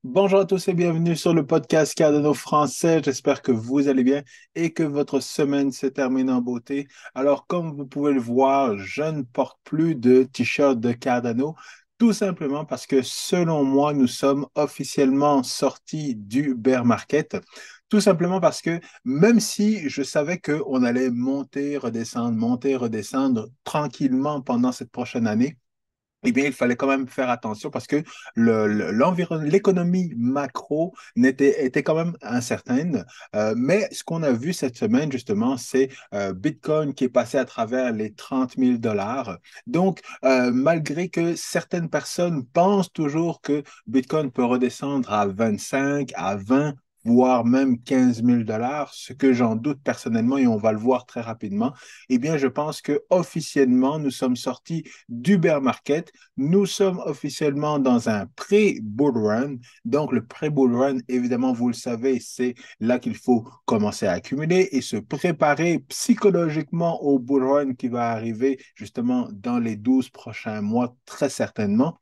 Bonjour à tous et bienvenue sur le podcast Cardano français. J'espère que vous allez bien et que votre semaine se termine en beauté. Alors, comme vous pouvez le voir, je ne porte plus de t-shirt de Cardano, tout simplement parce que selon moi, nous sommes officiellement sortis du bear market. Tout simplement parce que même si je savais qu'on allait monter, redescendre tranquillement pendant cette prochaine année, eh bien, il fallait quand même faire attention parce que l'économie macro était quand même incertaine. Mais ce qu'on a vu cette semaine, justement, c'est Bitcoin qui est passé à travers les 30 000 $. Donc, malgré que certaines personnes pensent toujours que Bitcoin peut redescendre à 25, à 20, voire même 15 000 $, ce que j'en doute personnellement et on va le voir très rapidement, eh bien, je pense que officiellement, nous sommes sortis du bear market. Nous sommes officiellement dans un pré-bull run. Donc, le pré-bull run, évidemment, vous le savez, c'est là qu'il faut commencer à accumuler et se préparer psychologiquement au bull run qui va arriver justement dans les 12 prochains mois, très certainement.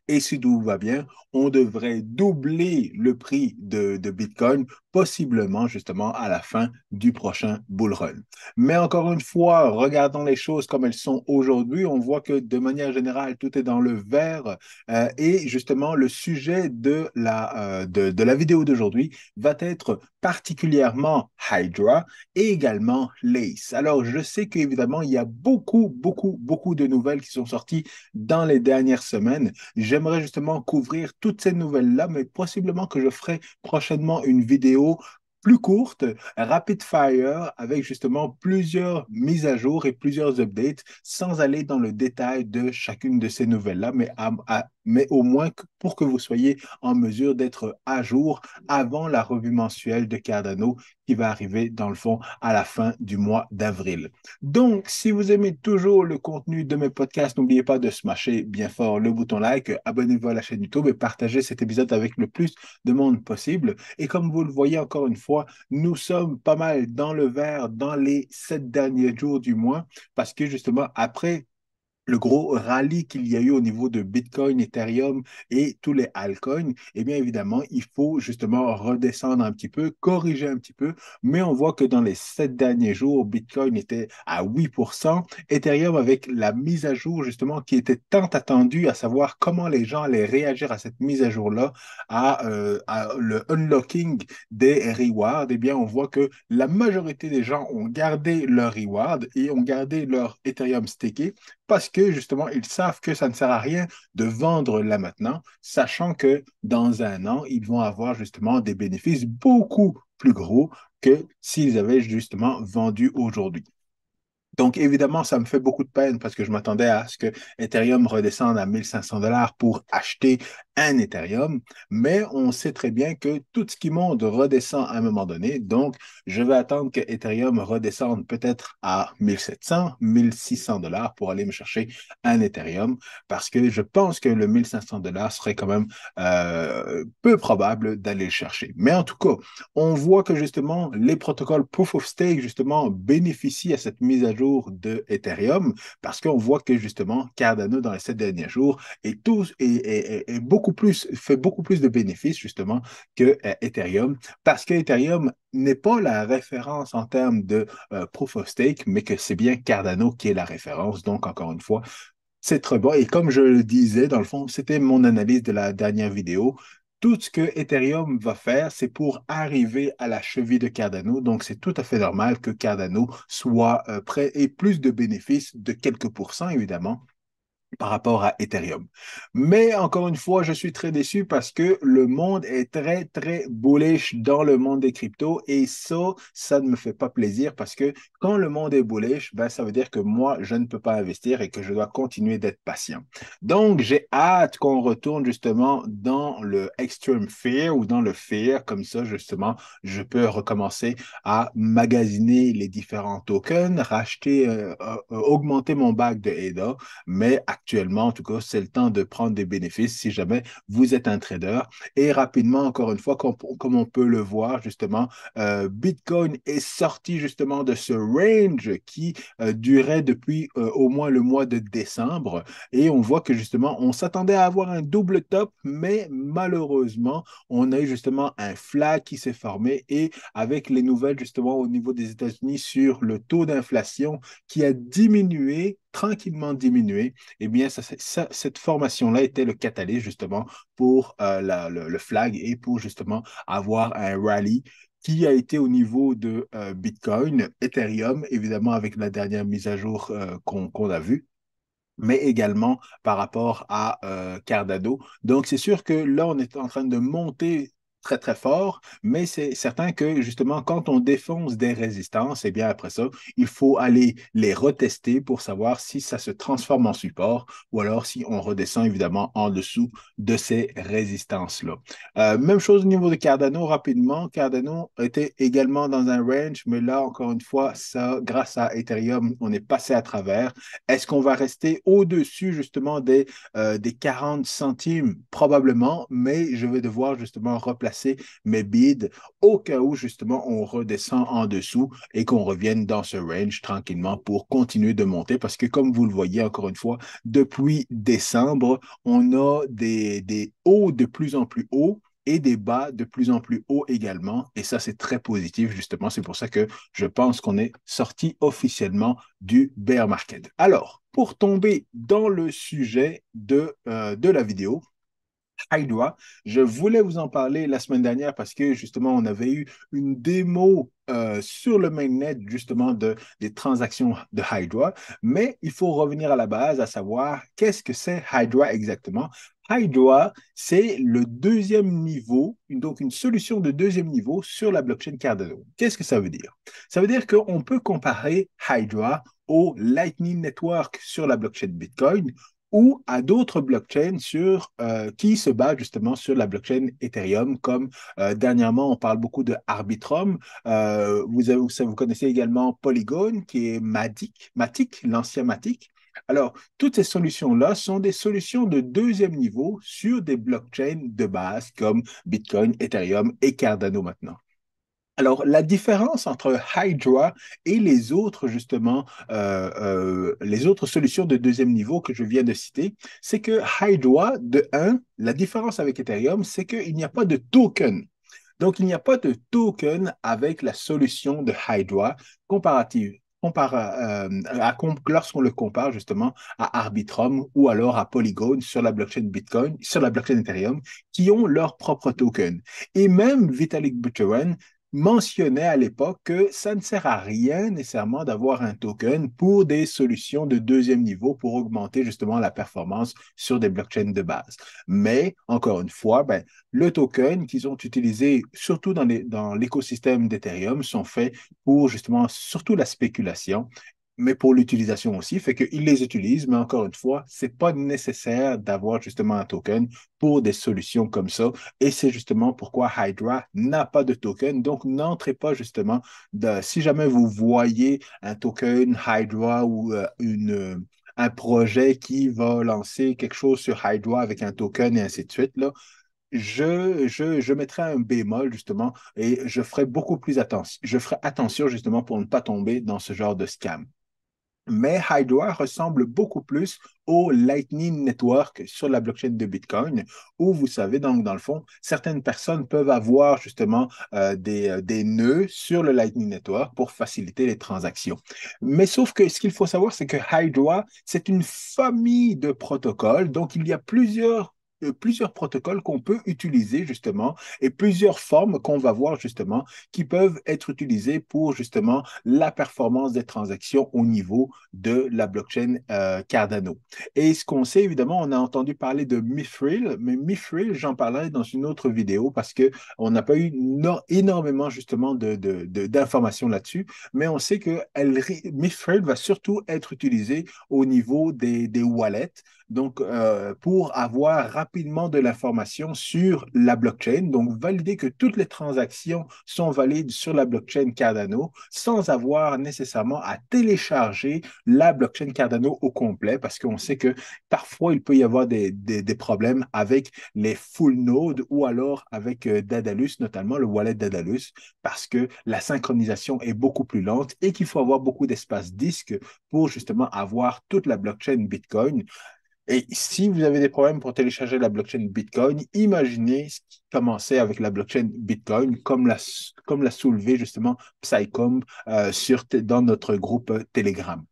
Et si tout va bien, on devrait doubler le prix de Bitcoin, possiblement justement à la fin du prochain bull run. Mais encore une fois, regardons les choses comme elles sont aujourd'hui. On voit que de manière générale, tout est dans le vert. Et justement, le sujet de la vidéo d'aujourd'hui va être particulièrement Hydra et également Lace. Alors, je sais qu'évidemment, il y a beaucoup de nouvelles qui sont sorties dans les dernières semaines. J'aimerais justement couvrir toutes ces nouvelles-là, mais possiblement que je ferai prochainement une vidéo plus courte, rapid fire, avec justement plusieurs mises à jour et plusieurs updates, sans aller dans le détail de chacune de ces nouvelles-là, mais au moins pour que vous soyez en mesure d'être à jour avant la revue mensuelle de Cardano qui va arriver dans le fond à la fin du mois d'avril. Donc, si vous aimez toujours le contenu de mes podcasts, n'oubliez pas de smasher bien fort le bouton like, abonnez-vous à la chaîne YouTube et partagez cet épisode avec le plus de monde possible. Et comme vous le voyez encore une fois, nous sommes pas mal dans le vert dans les 7 derniers jours du mois parce que justement, après le gros rallye qu'il y a eu au niveau de Bitcoin, Ethereum et tous les altcoins, eh bien évidemment, il faut justement redescendre un petit peu, corriger un petit peu, mais on voit que dans les 7 derniers jours, Bitcoin était à 8%, Ethereum avec la mise à jour justement qui était tant attendue, à savoir comment les gens allaient réagir à cette mise à jour-là, à le unlocking des rewards, eh bien on voit que la majorité des gens ont gardé leur reward et ont gardé leur Ethereum staké parce que justement, ils savent que ça ne sert à rien de vendre là maintenant, sachant que dans un an, ils vont avoir justement des bénéfices beaucoup plus gros que s'ils avaient justement vendu aujourd'hui. Donc, évidemment, ça me fait beaucoup de peine parce que je m'attendais à ce que Ethereum redescende à 1 500 $ pour acheter un Ethereum, mais on sait très bien que tout ce qui monte redescend à un moment donné. Donc, je vais attendre que Ethereum redescende peut-être à 1 700, 1 600 $ pour aller me chercher un Ethereum parce que je pense que le 1 500 $ serait quand même peu probable d'aller le chercher. Mais en tout cas, on voit que justement, les protocoles Proof of Stake, justement, bénéficient à cette mise à jour de Ethereum parce qu'on voit que justement, Cardano, dans les 7 derniers jours, fait beaucoup plus de bénéfices, justement, que Ethereum parce que Ethereum n'est pas la référence en termes de Proof of Stake, mais que c'est bien Cardano qui est la référence. Donc, encore une fois, c'est très bon. Et comme je le disais, dans le fond, c'était mon analyse de la dernière vidéo. Tout ce que Ethereum va faire, c'est pour arriver à la cheville de Cardano. Donc, c'est tout à fait normal que Cardano soit prêt et plus de bénéfices de quelques pourcents, évidemment, par rapport à Ethereum. Mais encore une fois, je suis très déçu parce que le monde est très bullish dans le monde des cryptos et ça ne me fait pas plaisir parce que quand le monde est bullish, ben, ça veut dire que moi, je ne peux pas investir et que je dois continuer d'être patient. Donc, j'ai hâte qu'on retourne justement dans le extreme fear ou dans le fear, comme ça, justement, je peux recommencer à magasiner les différents tokens, augmenter mon bac de ADA, mais actuellement, en tout cas, c'est le temps de prendre des bénéfices si jamais vous êtes un trader. Et rapidement, encore une fois, comme on peut le voir, justement, Bitcoin est sorti justement de ce range qui durait depuis au moins le mois de décembre. Et on voit que justement, on s'attendait à avoir un double top, mais malheureusement, on a eu justement un flag qui s'est formé et avec les nouvelles justement au niveau des États-Unis sur le taux d'inflation qui a diminué, tranquillement diminué, eh bien, cette formation-là était le catalyse justement pour le flag et pour justement avoir un rallye qui a été au niveau de Bitcoin, Ethereum, évidemment avec la dernière mise à jour qu'on a vue, mais également par rapport à Cardano. Donc, c'est sûr que là, on est en train de monter très, très fort, mais c'est certain que justement, quand on défonce des résistances, eh bien, après ça, il faut aller les retester pour savoir si ça se transforme en support ou alors si on redescend évidemment en dessous de ces résistances-là. Même chose au niveau de Cardano, rapidement. Cardano était également dans un range, mais là, encore une fois, ça, grâce à Ethereum, on est passé à travers. Est-ce qu'on va rester au-dessus justement des 40 centimes? Probablement, mais je vais devoir justement replacer mes bids au cas où justement on redescend en dessous et qu'on revienne dans ce range tranquillement pour continuer de monter parce que comme vous le voyez encore une fois, depuis décembre, on a des hauts de plus en plus hauts et des bas de plus en plus hauts également. Et ça, c'est très positif, justement. C'est pour ça que je pense qu'on est sorti officiellement du bear market. Alors, pour tomber dans le sujet de la vidéo, Hydra. Je voulais vous en parler la semaine dernière parce que justement, on avait eu une démo sur le mainnet justement des transactions de Hydra, mais il faut revenir à la base, à savoir qu'est-ce que c'est Hydra exactement. Hydra, c'est le deuxième niveau, donc une solution de deuxième niveau sur la blockchain Cardano. Qu'est-ce que ça veut dire? Ça veut dire qu'on peut comparer Hydra au Lightning Network sur la blockchain Bitcoin ou à d'autres blockchains qui se basent justement sur la blockchain Ethereum, comme dernièrement, on parle beaucoup de Arbitrum. Vous connaissez également Polygon, qui est Matic, l'ancien Matic. Alors, toutes ces solutions-là sont des solutions de deuxième niveau sur des blockchains de base comme Bitcoin, Ethereum et Cardano maintenant. Alors, la différence entre Hydra et les autres, justement, les autres solutions de deuxième niveau que je viens de citer, c'est que Hydra, de un, la différence avec Ethereum, c'est qu'il n'y a pas de token. Donc, il n'y a pas de token avec la solution de Hydra comparative. Lorsqu'on le compare justement à Arbitrum ou alors à Polygon sur la blockchain Bitcoin, sur la blockchain Ethereum, qui ont leur propre token. Et même Vitalik Buterin mentionnait à l'époque que ça ne sert à rien nécessairement d'avoir un token pour des solutions de deuxième niveau pour augmenter justement la performance sur des blockchains de base. Mais encore une fois, ben, le token qu'ils ont utilisé surtout dans l'écosystème d'Ethereum sont faits pour justement surtout la spéculation mais pour l'utilisation aussi, fait qu'ils les utilisent, mais encore une fois, c'est pas nécessaire d'avoir justement un token pour des solutions comme ça. Et c'est justement pourquoi Hydra n'a pas de token. Donc, n'entrez pas justement si jamais vous voyez un token Hydra ou un projet qui va lancer quelque chose sur Hydra avec un token et ainsi de suite, là, je mettrai un bémol justement et je ferai beaucoup plus attention. Je ferai attention justement pour ne pas tomber dans ce genre de scam. Mais Hydra ressemble beaucoup plus au Lightning Network sur la blockchain de Bitcoin, où vous savez, donc, dans le fond, certaines personnes peuvent avoir justement des nœuds sur le Lightning Network pour faciliter les transactions. Mais sauf que ce qu'il faut savoir, c'est que Hydra, c'est une famille de protocoles, donc il y a plusieurs protocoles qu'on peut utiliser justement et plusieurs formes qu'on va voir justement qui peuvent être utilisées pour justement la performance des transactions au niveau de la blockchain Cardano. Et ce qu'on sait, évidemment, on a entendu parler de Mithril, mais Mithril, j'en parlerai dans une autre vidéo parce qu'on n'a pas eu énormément justement d'informations là-dessus, mais on sait que Mithril va surtout être utilisé au niveau des wallets. donc pour avoir rapidement de l'information sur la blockchain, donc valider que toutes les transactions sont valides sur la blockchain Cardano sans avoir nécessairement à télécharger la blockchain Cardano au complet, parce qu'on sait que parfois il peut y avoir des problèmes avec les full nodes ou alors avec Daedalus, notamment le wallet Daedalus, parce que la synchronisation est beaucoup plus lente et qu'il faut avoir beaucoup d'espace disque pour justement avoir toute la blockchain Bitcoin. Et si vous avez des problèmes pour télécharger la blockchain Bitcoin, imaginez ce qui commençait avec la blockchain Bitcoin, comme l'a soulevé justement Psycomb dans notre groupe Telegram.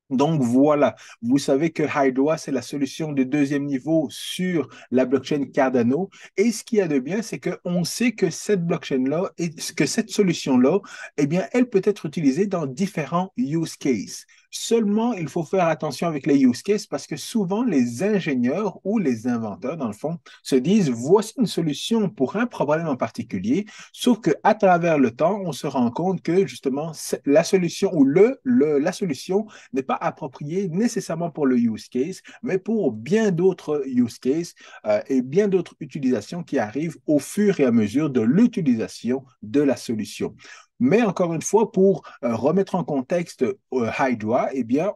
Donc voilà, vous savez que Hydra, c'est la solution de deuxième niveau sur la blockchain Cardano. Et ce qu'il y a de bien, c'est qu'on sait que cette blockchain-là, et que cette solution-là, eh bien, elle peut être utilisée dans différents use cases. Seulement, il faut faire attention avec les use cases parce que souvent, les ingénieurs ou les inventeurs, dans le fond, se disent, voici une solution pour un problème en particulier, sauf qu'à travers le temps, on se rend compte que justement, la solution ou la solution n'est pas approprié nécessairement pour le use case, mais pour bien d'autres use cases et bien d'autres utilisations qui arrivent au fur et à mesure de l'utilisation de la solution. Mais encore une fois, pour remettre en contexte Hydra, eh bien,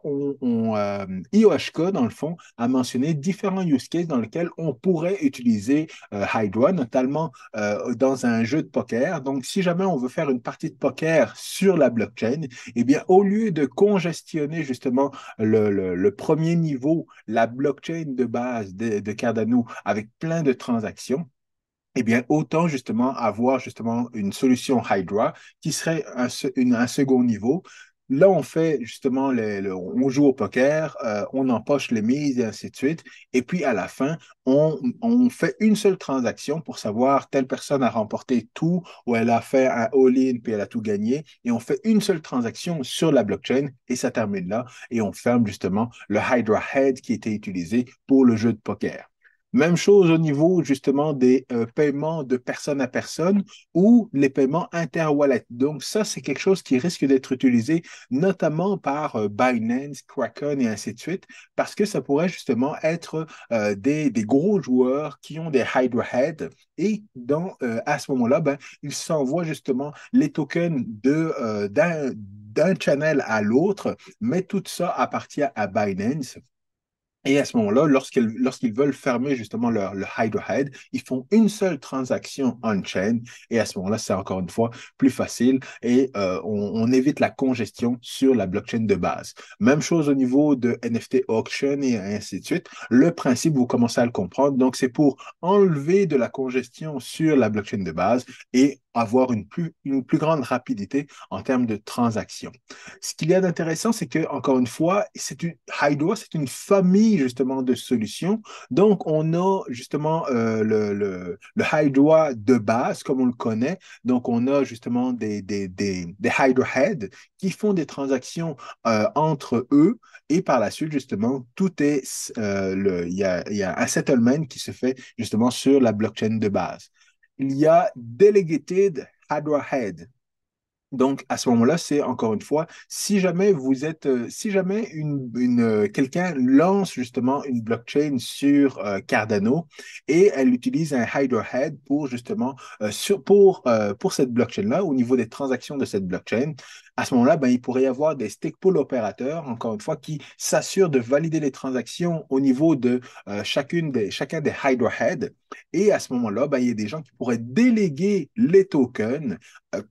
IOHK, dans le fond, a mentionné différents use cases dans lesquels on pourrait utiliser Hydra, notamment dans un jeu de poker. Donc, si jamais on veut faire une partie de poker sur la blockchain, eh bien, au lieu de congestionner justement le premier niveau, la blockchain de base de Cardano avec plein de transactions, eh bien, autant justement avoir justement une solution Hydra qui serait un second niveau. Là, on fait justement, on joue au poker, on empoche les mises et ainsi de suite. Et puis à la fin, on fait une seule transaction pour savoir telle personne a remporté tout ou elle a fait un all-in puis elle a tout gagné. Et on fait une seule transaction sur la blockchain et ça termine là. Et on ferme justement le Hydra Head qui était utilisé pour le jeu de poker. Même chose au niveau justement des paiements de personne à personne ou les paiements inter-wallet. Donc ça, c'est quelque chose qui risque d'être utilisé notamment par Binance, Kraken et ainsi de suite, parce que ça pourrait justement être des gros joueurs qui ont des Hydra Head et à ce moment-là, ben, ils s'envoient justement les tokens d'un channel à l'autre, mais tout ça appartient à Binance. Et à ce moment-là, lorsqu'ils veulent fermer justement le Hydra Head, ils font une seule transaction on-chain. Et à ce moment-là, c'est encore une fois plus facile et on évite la congestion sur la blockchain de base. Même chose au niveau de NFT auction et ainsi de suite. Le principe, vous commencez à le comprendre. Donc, c'est pour enlever de la congestion sur la blockchain de base et avoir une plus grande rapidité en termes de transactions. Ce qu'il y a d'intéressant, c'est que, encore une fois, Hydra, c'est une famille justement de solutions. Donc, on a justement le Hydra de base, comme on le connaît. Donc, on a justement des Hydra Head qui font des transactions entre eux. Et par la suite, justement, il y a un settlement qui se fait justement sur la blockchain de base. Il y a Delegated Hydra Head. Donc, à ce moment-là, c'est encore une fois, si jamais quelqu'un lance justement une blockchain sur Cardano et elle utilise un Hydra Head pour justement, pour cette blockchain-là, au niveau des transactions de cette blockchain, à ce moment-là, ben, il pourrait y avoir des stake pool opérateurs, encore une fois, qui s'assurent de valider les transactions au niveau de chacun des Hydra Head. Et à ce moment-là, ben, il y a des gens qui pourraient déléguer les tokens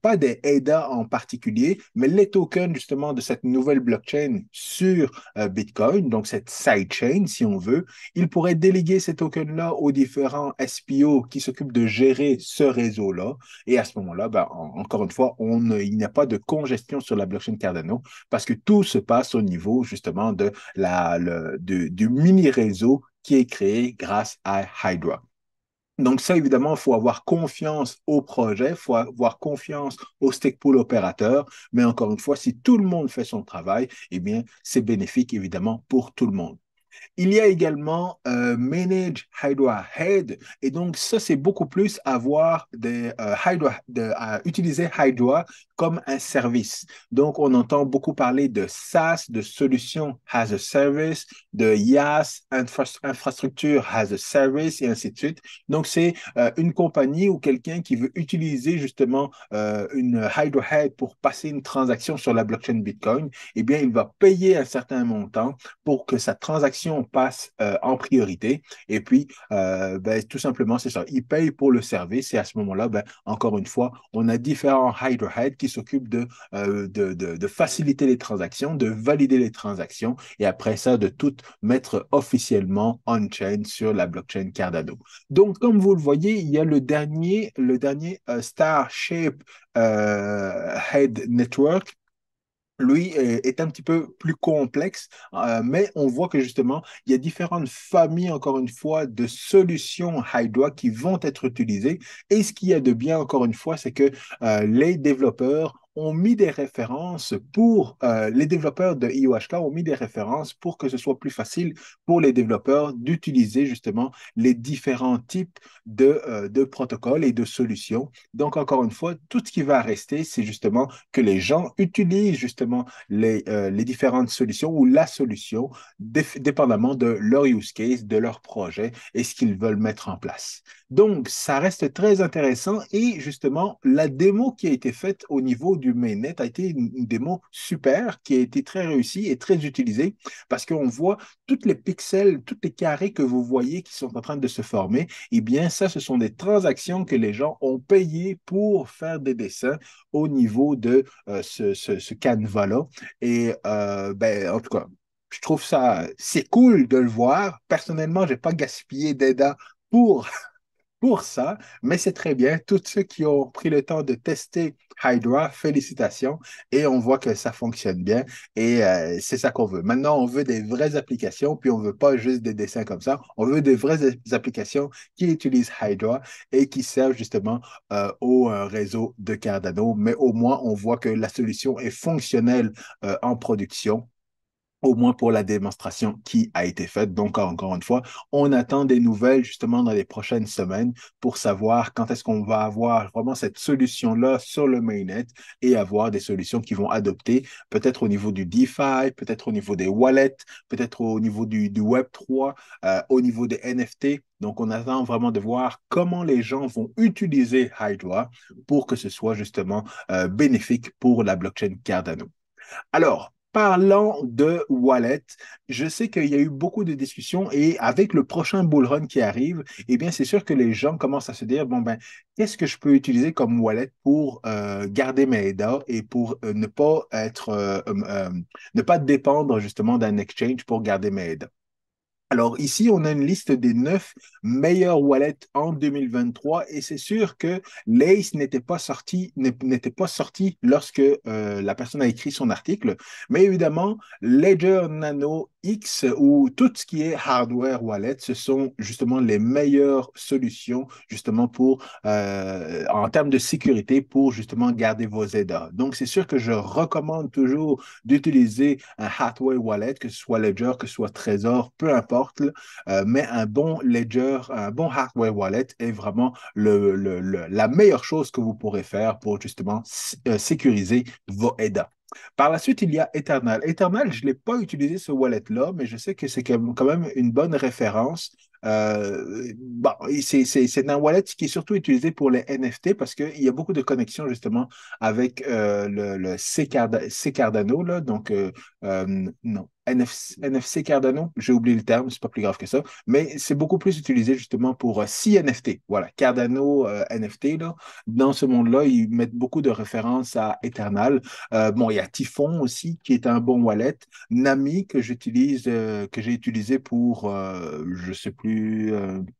pas des ADA en particulier, mais les tokens justement de cette nouvelle blockchain sur Bitcoin, donc cette sidechain si on veut, ils pourraient déléguer ces tokens-là aux différents SPO qui s'occupent de gérer ce réseau-là. Et à ce moment-là, ben, encore une fois, il n'y a pas de congestion sur la blockchain Cardano parce que tout se passe au niveau justement du mini-réseau qui est créé grâce à Hydra. Donc ça, évidemment, il faut avoir confiance au projet, il faut avoir confiance au stake pool opérateur, mais encore une fois, si tout le monde fait son travail, eh bien, c'est bénéfique, évidemment, pour tout le monde. Il y a également Manage Hydra Head. Et donc, ça, c'est beaucoup plus avoir à utiliser Hydra comme un service. Donc, on entend beaucoup parler de SaaS, de Solution as a Service, de IaaS, Infrastructure as a Service, et ainsi de suite. Donc, c'est une compagnie ou quelqu'un qui veut utiliser justement une Hydrohead pour passer une transaction sur la blockchain Bitcoin, eh bien, il va payer un certain montant pour que sa transaction passe en priorité. Et puis, ben, tout simplement, c'est ça. Il paye pour le service et à ce moment-là, ben, encore une fois, on a différents Hydrohead qui s'occupent de faciliter les transactions, de valider les transactions et après ça, de tout mettre officiellement on-chain sur la blockchain Cardano. Donc, comme vous le voyez, il y a le dernier Starshape Head Network. Lui est un petit peu plus complexe, mais on voit que justement, il y a différentes familles, encore une fois, de solutions Hydra qui vont être utilisées. Et ce qu'il y a de bien, encore une fois, c'est que les développeurs ont mis des références les développeurs de IOHK ont mis des références pour que ce soit plus facile pour les développeurs d'utiliser justement les différents types de protocoles et de solutions. Donc, encore une fois, tout ce qui va rester, c'est justement que les gens utilisent justement les différentes solutions ou la solution dépendamment de leur use case, de leur projet et ce qu'ils veulent mettre en place. Donc, ça reste très intéressant et justement, la démo qui a été faite au niveau du mainnet a été une démo super qui a été très réussie et très utilisée parce qu'on voit toutes les pixels, toutes les carrés que vous voyez qui sont en train de se former. Eh bien, ça, ce sont des transactions que les gens ont payées pour faire des dessins au niveau de ce canevas-là. Et ben, en tout cas, je trouve ça, c'est cool de le voir. Personnellement, je n'ai pas gaspillé d'ADA pour pour ça, mais c'est très bien. Tous ceux qui ont pris le temps de tester Hydra, félicitations. Et on voit que ça fonctionne bien. Et c'est ça qu'on veut. Maintenant, on veut des vraies applications, puis on ne veut pas juste des dessins comme ça. On veut des vraies applications qui utilisent Hydra et qui servent justement au réseau de Cardano. Mais au moins, on voit que la solution est fonctionnelle en production au moins pour la démonstration qui a été faite. Donc, encore une fois, on attend des nouvelles justement dans les prochaines semaines pour savoir quand est-ce qu'on va avoir vraiment cette solution-là sur le mainnet et avoir des solutions qui vont adopter peut-être au niveau du DeFi, peut-être au niveau des wallets, peut-être au niveau du Web3, au niveau des NFT. Donc, on attend vraiment de voir comment les gens vont utiliser Hydra pour que ce soit justement bénéfique pour la blockchain Cardano. Alors, parlant de wallet, je sais qu'il y a eu beaucoup de discussions et avec le prochain bull run qui arrive, eh bien, c'est sûr que les gens commencent à se dire, bon, ben, qu'est-ce que je peux utiliser comme wallet pour garder mes ADA et pour ne pas dépendre justement d'un exchange pour garder mes ADA. Alors ici, on a une liste des 9 meilleurs wallets en 2023 et c'est sûr que l'ACE n'était pas sorti lorsque la personne a écrit son article, mais évidemment, Ledger Nano X ou tout ce qui est hardware wallet, ce sont justement les meilleures solutions justement en termes de sécurité pour justement garder vos ADA. Donc c'est sûr que je recommande toujours d'utiliser un hardware wallet, que ce soit Ledger, que ce soit Trésor, peu importe, mais un bon Ledger, un bon hardware wallet est vraiment la meilleure chose que vous pourrez faire pour justement sécuriser vos ADA. Par la suite, il y a Eternal. Eternal, je ne l'ai pas utilisé ce wallet-là, mais je sais que c'est quand même une bonne référence. Bon, c'est un wallet qui est surtout utilisé pour les NFT parce qu'il y a beaucoup de connexions justement avec le C Cardano, là, donc non, NFC Cardano, j'ai oublié le terme, c'est pas plus grave que ça, mais c'est beaucoup plus utilisé justement pour CNFT, voilà, Cardano NFT, là, dans ce monde-là, ils mettent beaucoup de références à Eternal. Bon, il y a Typhon aussi, qui est un bon wallet. Nami, que j'ai utilisé pour, je sais plus,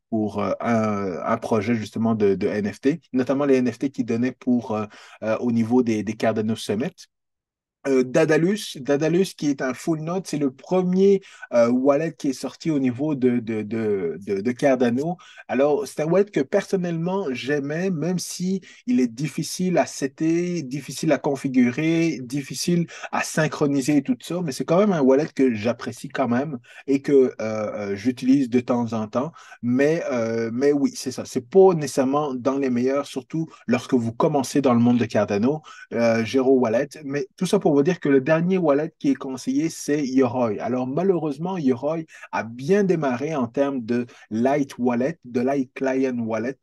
pour un projet justement de NFT, notamment les NFT qui donnaient au niveau des Cardano Summit. Dadalus qui est un full node, c'est le premier wallet qui est sorti au niveau de Cardano. Alors, c'est un wallet que personnellement j'aimais, même si il est difficile à setter, difficile à configurer, difficile à synchroniser et tout ça, mais c'est quand même un wallet que j'apprécie quand même et que j'utilise de temps en temps. Mais oui, c'est ça. C'est pas nécessairement dans les meilleurs, surtout lorsque vous commencez dans le monde de Cardano. Gero Wallet. Mais tout ça pour vous dire que le dernier wallet qui est conseillé, c'est Yoroi. Alors malheureusement, Yoroi a bien démarré en termes de light wallet, de light client wallet.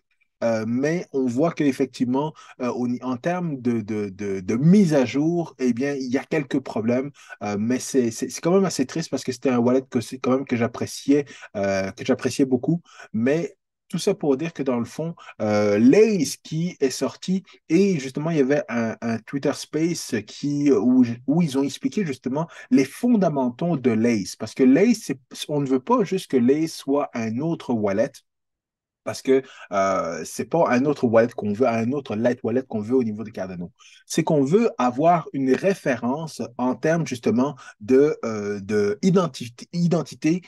Mais on voit qu'effectivement, en termes de mise à jour, eh bien, il y a quelques problèmes. Mais c'est quand même assez triste parce que c'était un wallet que c'est quand même que j'appréciais beaucoup. Mais tout ça pour dire que dans le fond, Lace qui est sorti et justement, il y avait un Twitter Space où ils ont expliqué justement les fondamentaux de Lace. Parce que Lace, on ne veut pas juste que Lace soit un autre wallet, parce que c'est pas un autre wallet qu'on veut, un autre light wallet qu'on veut au niveau de Cardano. C'est qu'on veut avoir une référence en termes justement de identité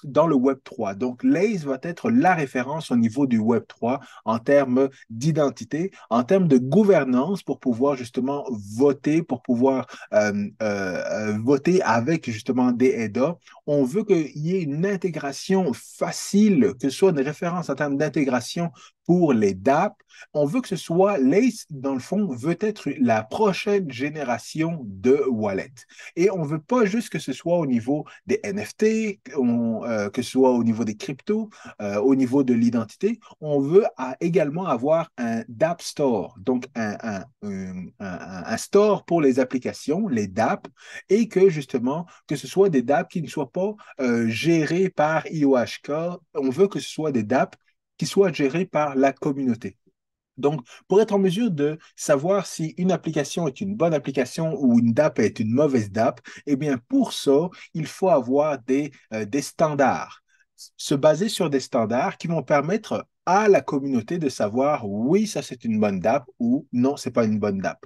dans le Web 3. Donc, Lace va être la référence au niveau du Web 3 en termes d'identité, en termes de gouvernance pour pouvoir justement voter, pour pouvoir voter avec justement des EDA. On veut qu'il y ait une intégration facile, que ce soit une référence en termes d'intégration pour les DApp. On veut que ce soit, Lace, dans le fond, veut être la prochaine génération de wallet. Et on ne veut pas juste que ce soit au niveau des NFT, que ce soit au niveau des cryptos, au niveau de l'identité. On veut également avoir un DApp Store, donc un store pour les applications, les DApp, et que justement, que ce soit des DApp qui ne soient pas gérés par IOHK. On veut que ce soit des DApp qui soient gérés par la communauté. Donc, pour être en mesure de savoir si une application est une bonne application ou une DApp est une mauvaise DApp, eh bien, pour ça, il faut avoir des standards. Se baser sur des standards qui vont permettre à la communauté de savoir oui, ça c'est une bonne DApp ou non, c'est pas une bonne DApp.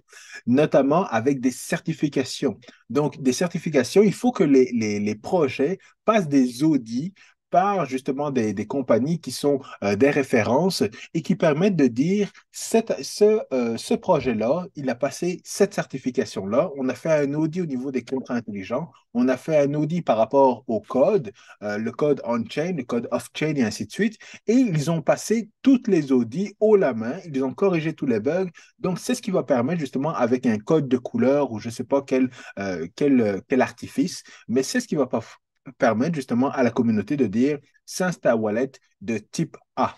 Notamment avec des certifications. Donc, des certifications, il faut que les projets passent des audits par justement des compagnies qui sont des références et qui permettent de dire ce projet-là, il a passé cette certification-là. On a fait un audit au niveau des contrats intelligents. On a fait un audit par rapport au code, le code on-chain, le code off-chain et ainsi de suite. Et ils ont passé toutes les audits haut la main. Ils ont corrigé tous les bugs. Donc, c'est ce qui va permettre justement avec un code de couleur ou je ne sais pas quel artifice, mais c'est ce qui va pas permettre justement à la communauté de dire c'est un wallet de type A.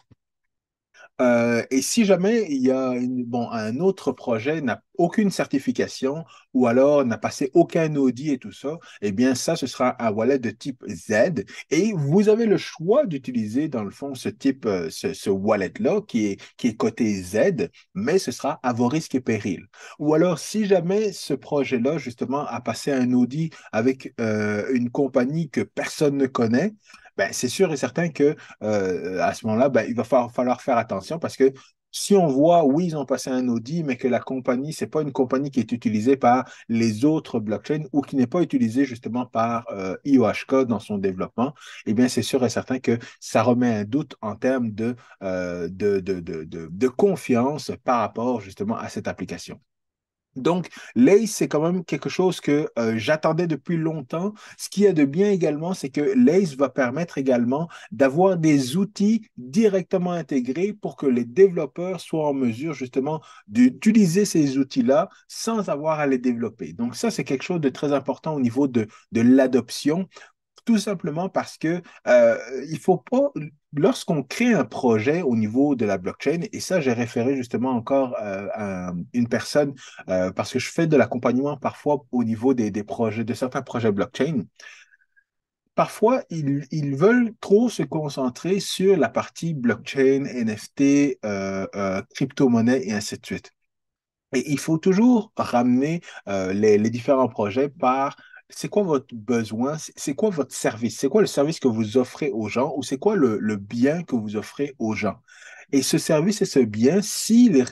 Et si jamais il y a un autre projet n'a aucune certification ou alors n'a passé aucun audit et tout ça, eh bien ça, ce sera un wallet de type Z. Et vous avez le choix d'utiliser dans le fond ce wallet-là qui est coté Z, mais ce sera à vos risques et périls. Ou alors si jamais ce projet-là justement a passé un audit avec une compagnie que personne ne connaît, ben, c'est sûr et certain que à ce moment-là, ben, il va falloir faire attention parce que si on voit, oui, ils ont passé un audit, mais que la compagnie, c'est pas une compagnie qui est utilisée par les autres blockchains ou qui n'est pas utilisée justement par IOHK dans son développement, eh bien, c'est sûr et certain que ça remet un doute en termes de confiance par rapport justement à cette application. Donc, Lace, c'est quand même quelque chose que j'attendais depuis longtemps. Ce qu'il y a de bien également, c'est que Lace va permettre également d'avoir des outils directement intégrés pour que les développeurs soient en mesure justement d'utiliser ces outils-là sans avoir à les développer. Donc, ça, c'est quelque chose de très important au niveau de l'adoption. Tout simplement parce que il faut pas, lorsqu'on crée un projet au niveau de la blockchain, et ça, j'ai référé justement encore à une personne, parce que je fais de l'accompagnement parfois au niveau des projets, de certains projets blockchain. Parfois, ils veulent trop se concentrer sur la partie blockchain, NFT, crypto-monnaie et ainsi de suite. Et il faut toujours ramener les différents projets par c'est quoi votre besoin, c'est quoi votre service, c'est quoi le service que vous offrez aux gens ou c'est quoi le bien que vous offrez aux gens. Et ce service et ce bien, s'il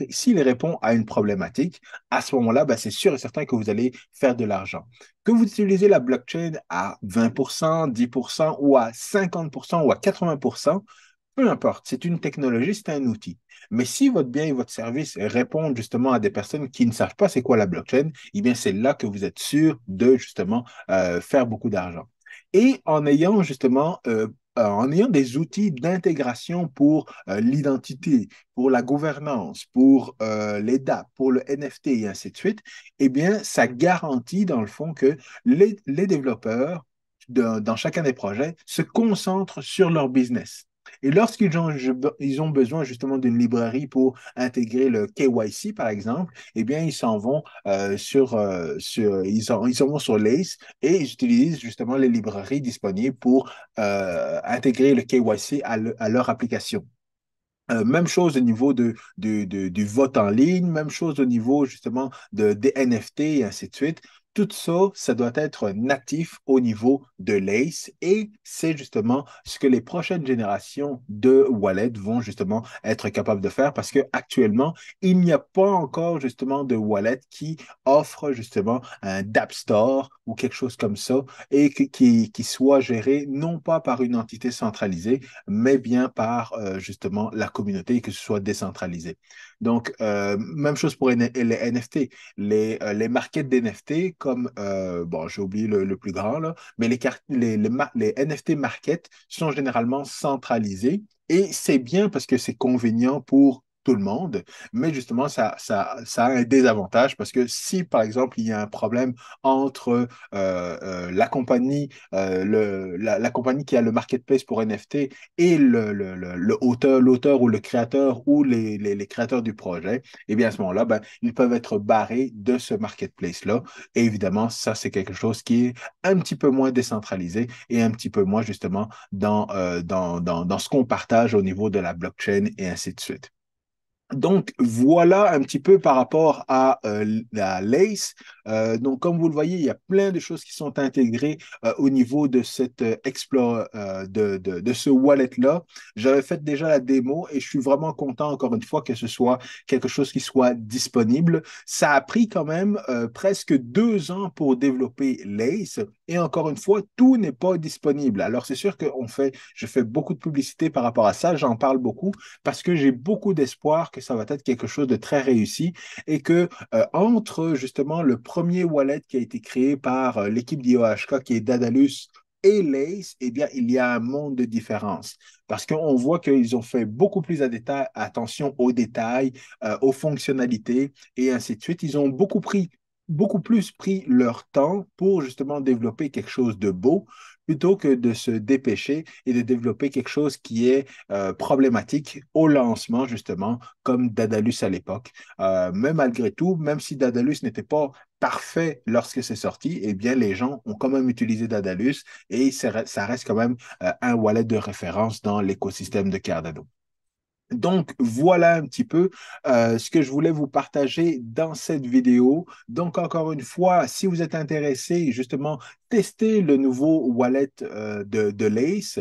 répond à une problématique, à ce moment-là, ben, c'est sûr et certain que vous allez faire de l'argent. Que vous utilisez la blockchain à 20%, 10% ou à 50% ou à 80%, peu importe, c'est une technologie, c'est un outil. Mais si votre bien et votre service répondent justement à des personnes qui ne savent pas c'est quoi la blockchain, eh bien, c'est là que vous êtes sûr de justement faire beaucoup d'argent. Et en ayant des outils d'intégration pour l'identité, pour la gouvernance, pour les DApp, pour le NFT et ainsi de suite, eh bien, ça garantit dans le fond que les développeurs dans chacun des projets se concentrent sur leur business. Et ils ont besoin justement d'une librairie pour intégrer le KYC, par exemple, eh bien, ils s'en vont ils s'en vont sur Lace et ils utilisent justement les librairies disponibles pour intégrer le KYC à leur application. Même chose au niveau du vote en ligne, même chose au niveau justement des NFT et ainsi de suite. Tout ça, ça doit être natif au niveau de l'ACE et c'est justement ce que les prochaines générations de wallets vont justement être capables de faire parce qu'actuellement, il n'y a pas encore justement de wallet qui offre justement un dApp Store ou quelque chose comme ça et qui soit géré non pas par une entité centralisée, mais bien par justement la communauté et que ce soit décentralisé. Donc, même chose pour les NFT. Les markets d'NFT, comme, bon, j'ai oublié le plus grand, là, mais les NFT markets sont généralement centralisés et c'est bien parce que c'est convenient pour tout le monde, mais justement, ça a un désavantage parce que si, par exemple, il y a un problème entre la compagnie, la compagnie qui a le marketplace pour NFT et l'auteur ou le créateur ou les créateurs du projet, et bien à ce moment-là, ben, ils peuvent être barrés de ce marketplace-là. Et évidemment, ça, c'est quelque chose qui est un petit peu moins décentralisé et un petit peu moins justement dans ce qu'on partage au niveau de la blockchain et ainsi de suite. Donc, voilà un petit peu par rapport à la LACE. Donc, comme vous le voyez, il y a plein de choses qui sont intégrées au niveau de de ce wallet-là. J'avais fait déjà la démo et je suis vraiment content, encore une fois, que ce soit quelque chose qui soit disponible. Ça a pris quand même presque 2 ans pour développer LACE et encore une fois, tout n'est pas disponible. Alors, c'est sûr je fais beaucoup de publicité par rapport à ça, j'en parle beaucoup parce que j'ai beaucoup d'espoir que ça va être quelque chose de très réussi et que entre justement le premier wallet qui a été créé par l'équipe d'IOHK qui est Dadalus et Lace, eh bien, il y a un monde de différence. Parce qu'on voit qu'ils ont fait beaucoup plus attention aux détails, aux fonctionnalités et ainsi de suite. Ils ont beaucoup plus pris leur temps pour justement développer quelque chose de beau plutôt que de se dépêcher et de développer quelque chose qui est problématique au lancement, justement, comme Daedalus à l'époque. Mais malgré tout, même si Daedalus n'était pas parfait lorsque c'est sorti, eh bien, les gens ont quand même utilisé Daedalus et ça reste quand même un wallet de référence dans l'écosystème de Cardano. Donc, voilà un petit peu ce que je voulais vous partager dans cette vidéo. Donc, encore une fois, si vous êtes intéressé, justement, testez le nouveau wallet de Lace,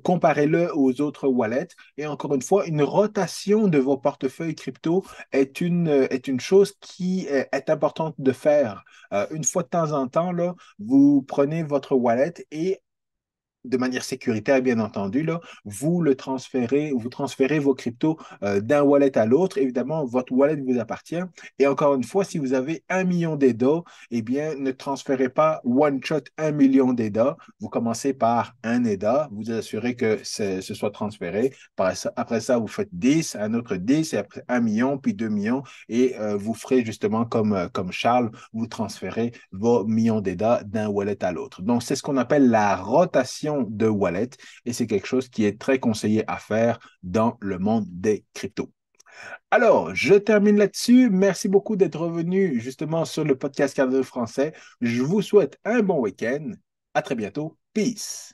comparez-le aux autres wallets. Et encore une fois, une rotation de vos portefeuilles crypto est une chose qui est importante de faire. Une fois de temps en temps, là, vous prenez votre wallet et de manière sécuritaire, bien entendu, là, vous transférez vos cryptos d'un wallet à l'autre. Évidemment, votre wallet vous appartient. Et encore une fois, si vous avez 1 million d'EDA, eh bien, ne transférez pas one shot 1 million d'EDA. Vous commencez par un EDA, vous assurez que ce soit transféré. Après ça, vous faites 10, un autre 10, et après 1 million, puis 2 millions. Et vous ferez justement comme Charles, vous transférez vos millions d'EDA d'un wallet à l'autre. Donc, c'est ce qu'on appelle la rotation de wallet et c'est quelque chose qui est très conseillé à faire dans le monde des cryptos. Alors, je termine là-dessus. Merci beaucoup d'être revenu justement sur le podcast Cardano français. Je vous souhaite un bon week-end. À très bientôt. Peace.